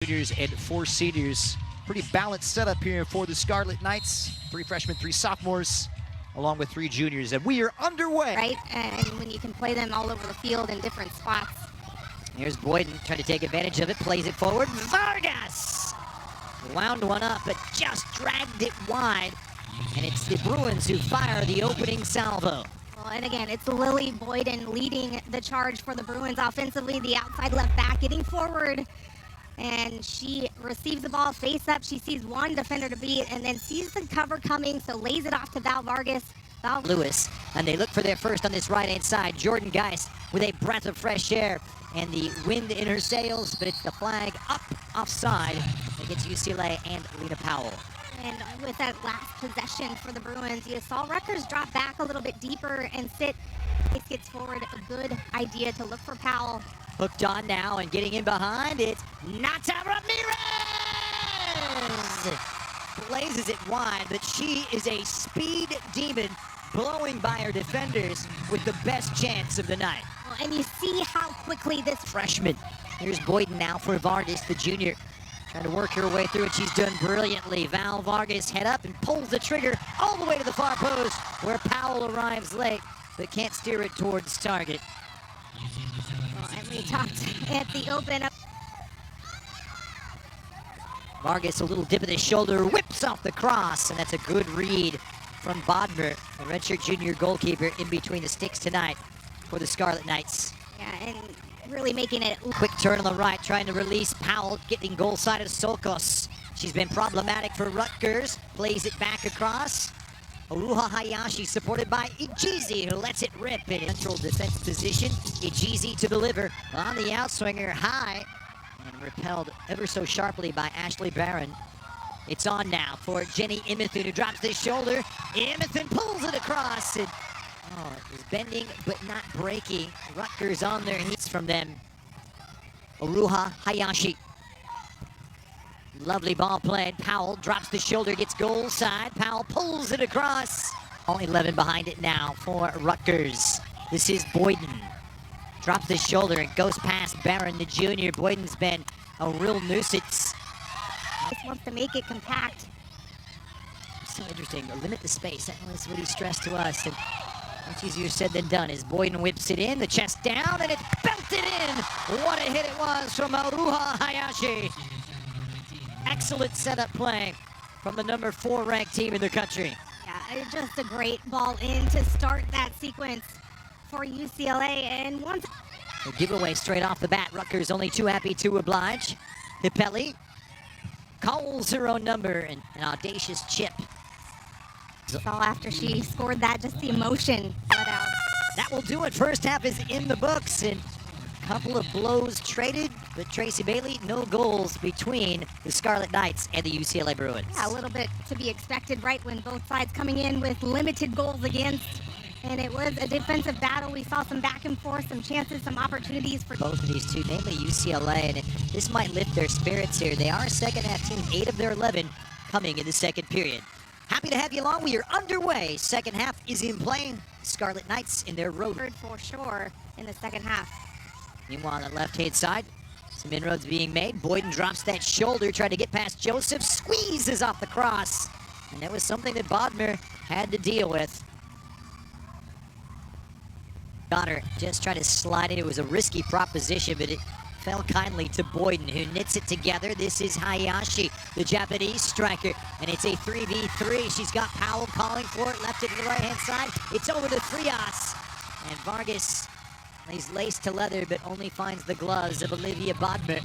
Juniors and 4 seniors. Pretty balanced setup here for the Scarlet Knights. 3 freshmen, 3 sophomores, along with 3 juniors. And we are underway. Right, and when you can play them all over the field in different spots. Here's Boyden trying to take advantage of it, plays it forward. Vargas wound one up, but just dragged it wide. And it's the Bruins who fire the opening salvo. Well, and again, it's Lily Boyden leading the charge for the Bruins offensively. The outside left back getting forward. And she receives the ball face up. She sees one defender to beat and then sees the cover coming, so lays it off to Val Vargas. Lewis, and they look for their first on this right-hand side. Jordan Geis with a breath of fresh air and the wind in her sails, but it's the flag up offside against UCLA and Lena Powell. And with that last possession for the Bruins, you saw Rutgers drop back a little bit deeper and sit. It gets forward, a good idea to look for Powell. Hooked on now and getting in behind, it's Nata Ramirez! Blazes it wide, but she is a speed demon, blowing by her defenders with the best chance of the night. Well, and you see how quickly this freshman. Here's Boyden now for Vargas, the junior. Trying to work her way through it. She's done brilliantly. Val Vargas head up and pulls the trigger all the way to the far post, where Powell arrives late, but can't steer it towards target. Well, and we talked at the open. Vargas, a little dip of the shoulder, whips off the cross, and that's a good read from Bodmer, the redshirt junior goalkeeper, in between the sticks tonight for the Scarlet Knights. Yeah, and really making it. Quick turn on the right, trying to release Powell, getting goal side of Solkos. She's been problematic for Rutgers, plays it back across. Oruha Hayashi supported by Ijizi, who lets it rip in central defense position. Ijizi to deliver on the outswinger, high, and repelled ever so sharply by Ashley Barron. It's on now for Jenny Imithun, who drops the shoulder. Imithun pulls it across, and is bending but not breaking. Rutgers on their heels from them. Oruha Hayashi. Lovely ball played. Powell drops the shoulder, gets goal side. Powell pulls it across. All 11 behind it now for Rutgers. This is Boyden. Drops the shoulder and goes past Barron, the junior. Boyden's been a real nuisance. Just wants to make it compact. So interesting. Limit the space. That was what he stressed to us. And much easier said than done as Boyden whips it in. The chest down and it's belted in. What a hit it was from Oruha Hayashi. Excellent setup play from the number 4 ranked team in the country. Yeah, just a great ball in to start that sequence for UCLA. And once a giveaway straight off the bat. Rutgers only too happy to oblige. Hipelli calls her own number and an audacious chip. Saw after she scored that, just the emotion let out. That will do it. First half is in the books, and a couple of blows traded, but Tracy Bailey, no goals between the Scarlet Knights and the UCLA Bruins. Yeah, a little bit to be expected, right, when both sides coming in with limited goals against. And it was a defensive battle. We saw some back and forth, some chances, some opportunities for both of these two, namely UCLA, and this might lift their spirits here. They are a second half team, 8 of their 11 coming in the second period. Happy to have you along. We are underway. Second half is in play. Scarlet Knights in their road. For sure in the second half. Meanwhile, on the left-hand side, some inroads being made. Boyden drops that shoulder, tried to get past Joseph, squeezes off the cross. And that was something that Bodmer had to deal with. Got her, just tried to slide it. It was a risky proposition, but it fell kindly to Boyden, who knits it together. This is Hayashi, the Japanese striker, and it's a 3v3. She's got Powell calling for it, left it to the right-hand side. It's over to Frias, and Vargas lays lace to leather, but only finds the gloves of Olivia Bodmer.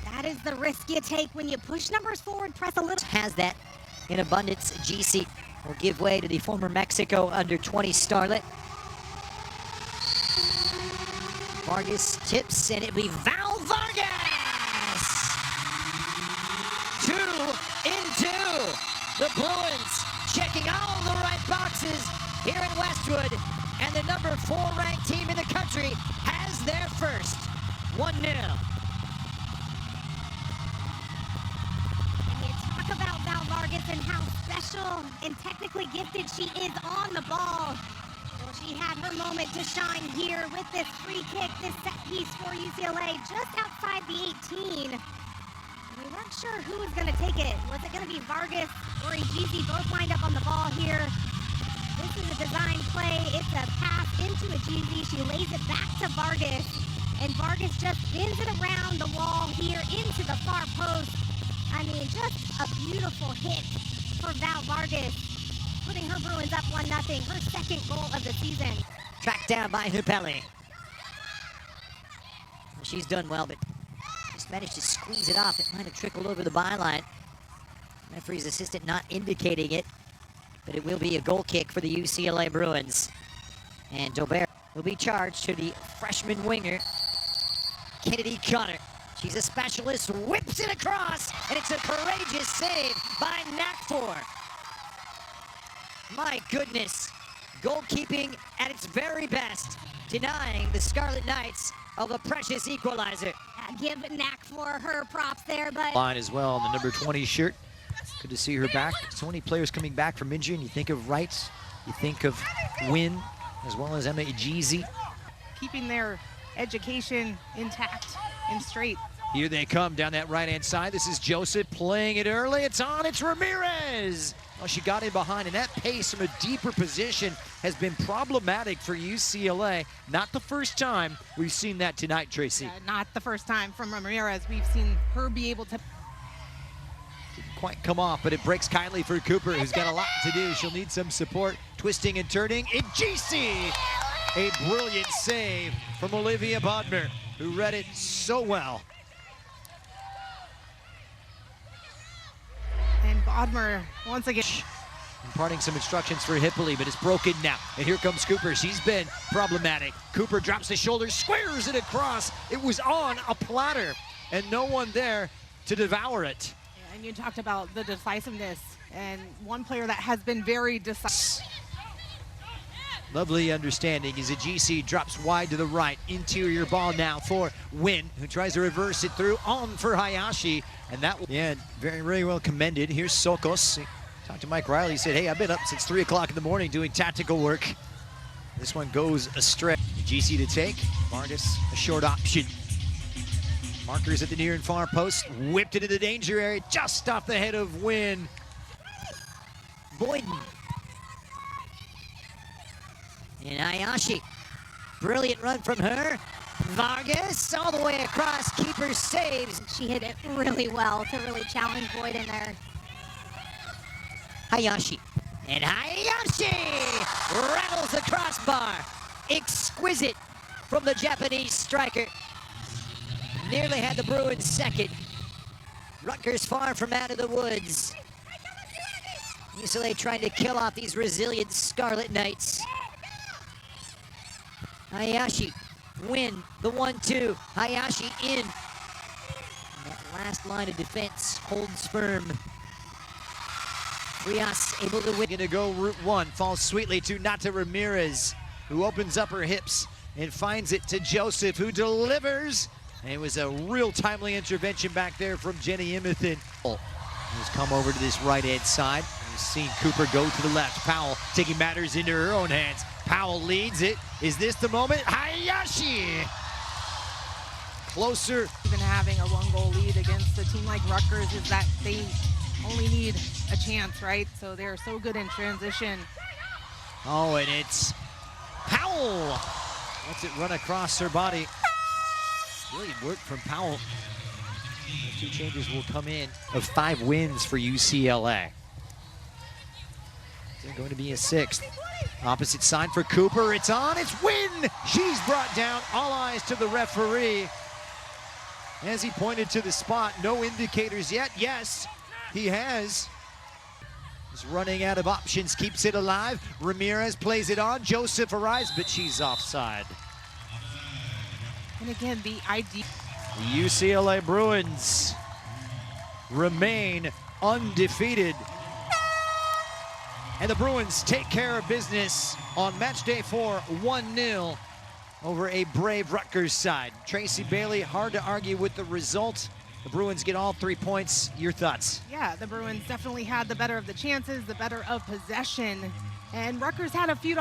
That is the risk you take when you push numbers forward, press a little. Has that in abundance. GC will give way to the former Mexico under-20 starlet. Vargas tips, and it'll be Val Vargas! 2 in 2. The Bruins checking all the right boxes here in Westwood, and the number 4 ranked team in the country has their first. 1-0. And you talk about Val Vargas and how special and technically gifted she is on the ball. Well, she had her moment to shine here with this free kick, this set piece for UCLA just outside the 18. We weren't sure who was going to take it. Was it going to be Vargas or Ejizi, both lined up on the ball here? This is a design play. It's a pass into Ejizi. She lays it back to Vargas, and Vargas just spins it around the wall here into the far post. I mean, just a beautiful hit for Val Vargas, putting her Bruins up 1-0, her second goal of the season. Tracked down by Hupeli. She's done well, but just managed to squeeze it off. It might have trickled over the byline. Referee's assistant not indicating it, but it will be a goal kick for the UCLA Bruins. And Dobert will be charged to the freshman winger, Kennedy Connor. She's a specialist, whips it across, and it's a courageous save by Nakfor. My goodness, goalkeeping at its very best, denying the Scarlet Knights of a precious equalizer. Give Nakfor her props there, but Line as well on the number 20 shirt. Good to see her back. So many players coming back from injury, and you think of Wright, you think of Wynn, as well as Emma Ejizi. Keeping their education intact and straight. Here they come down that right-hand side. This is Joseph playing it early. It's on, it's Ramirez. Well, she got in behind, and that pace from a deeper position has been problematic for UCLA. Not the first time we've seen that tonight, Tracy. Yeah, not the first time from Ramirez. We've seen her be able to. Didn't quite come off, but it breaks kindly for Cooper, who's got a lot to do. She'll need some support. Twisting and turning. Ejizi! A brilliant save from Olivia Bodmer, who read it so well. And Bodmer, once again. Imparting some instructions for Hippoly, but it's broken now. And here comes Cooper. She's been problematic. Cooper drops the shoulder, squares it across. It was on a platter, and no one there to devour it. Yeah, and you talked about the decisiveness, and one player that has been very decisive. Lovely understanding as Ejizi drops wide to the right. Interior ball now for Wynn, who tries to reverse it through on for Hayashi. And that will, yeah, very, very well commended. Here's Sokos. Talked to Mike Riley. He said, hey, I've been up since 3 o'clock in the morning doing tactical work. This one goes astray. Ejizi to take. Vargas, a short option. Markers at the near and far post. Whipped it into the danger area just off the head of Wynn. Boyden. And Hayashi, brilliant run from her. Vargas all the way across, keeper saves. she hit it really well to really challenge Boyden there. Hayashi, and Hayashi rattles the crossbar. Exquisite from the Japanese striker. Nearly had the Bruins second. Rutgers far from out of the woods. UCLA trying to kill off these resilient Scarlet Knights. Hayashi, Win the 1-2. Hayashi in. And that last line of defense holds firm. Rios able to win. Gonna go route one, falls sweetly to Nata Ramirez, who opens up her hips and finds it to Joseph, who delivers. And it was a real timely intervention back there from Jenny Imathan. He's come over to this right-hand side. We've seen Cooper go to the left. Powell taking matters into her own hands. Powell leads it. Is this the moment? Hayashi! Closer. Even having a 1-goal lead against a team like Rutgers is that they only need a chance, right? So they're so good in transition. Oh, and it's Powell. Lets it run across her body. Brilliant work from Powell. The 2 changes will come in of 5 wins for UCLA. They're going to be a 6th. Opposite side for Cooper. It's on. It's Wynn. She's brought down. All eyes to the referee as he pointed to the spot. No indicators yet. Yes, he has. He's running out of options. Keeps it alive. Ramirez plays it on. Joseph arrives, but she's offside. And again, the idea. The UCLA Bruins remain undefeated. And the Bruins take care of business on match day 4, 1-0 over a brave Rutgers side. Tracy Bailey, hard to argue with the result. The Bruins get all 3 points. Your thoughts? Yeah, the Bruins definitely had the better of the chances, the better of possession. And Rutgers had a few